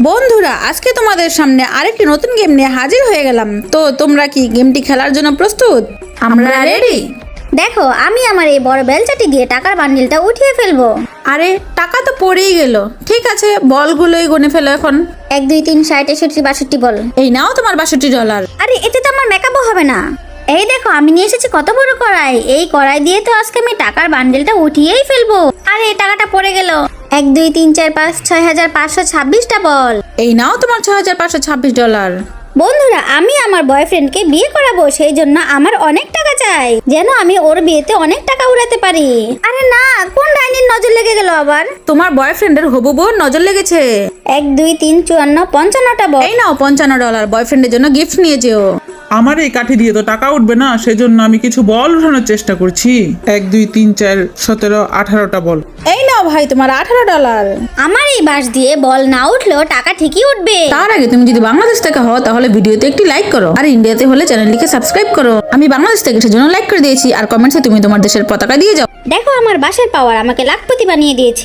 বন্ধুরা, আজকে তোমাদের সামনে আরেকটি নতুন গেম নিয়ে হাজির হয়ে গেলাম। তো তোমরা কি গেমটি খেলার জন্য প্রস্তুত? আমরা রেডি। দেখো, আমি আমার এই বড় বেলচাটি দিয়ে টাকার বান্ডিলটা উঠিয়ে ফেলবো। আরে, টাকা তো পড়েই গেল। ঠিক আছে, বলগুলোই গুনে ফেলো এখন। 1 2 3 60 61 62 বল। এই নাও তোমার $62। আরে, এতে তো আমার মেকআপও হবে না। এই দেখো, আমি নিয়ে এসেছি কত বড় কড়াই। এই কড়াই দিয়ে তো আজকে আমি টাকার বান্ডিলটা উঠিয়েই ফেলবো। আরে, এই টাকাটা পড়ে গেল। 1 2 3 4 5 6526টা বল। এই নাও তোমার $6526। বন্ধুরা, আমি আমার বয়ফ্রেন্ডকে বিয়ে করাবো, সেই জন্য আমার অনেক টাকা চাই, যেন আমি ওর বিয়েতে অনেক টাকা উড়াতে পারি। আরে না, কোন ডাইনির নজর লেগে গেল আবার? তোমার বয়ফ্রেন্ডের হবু বউর নজর লেগেছে। 1 2 3 54 55টা বল। এই নাও $55। বয়ফ্রেন্ডের জন্য গিফট নিয়ে যেও। আমার এই কাঠি দিয়ে তো টাকা উঠবে না, সেজন্য আমি কিছু বল উঠানোর চেষ্টা করছি। 1 2 3 4 17 18টা বল। এই নাও ভাই তোমার $18। আমার এই বাঁশ দিয়ে বল না উঠলেও টাকা ঠিকই উঠবে। তার আগে তুমি যদি বাংলাদেশ থেকে হও তাহলে ভিডিওতে একটি লাইক করো, আর ইন্ডিয়াতে হলে চ্যানেলটিকে সাবস্ক্রাইব করো। আমি বাংলাদেশ থেকে সেজন্য লাইক করে দিয়েছি, আর কমেন্টসে তুমি তোমার দেশের পতাকা দিয়ে যাও। দেখো, আমার বাঁশের পাওয়ার আমাকে লাখপতি বানিয়ে দিয়েছে।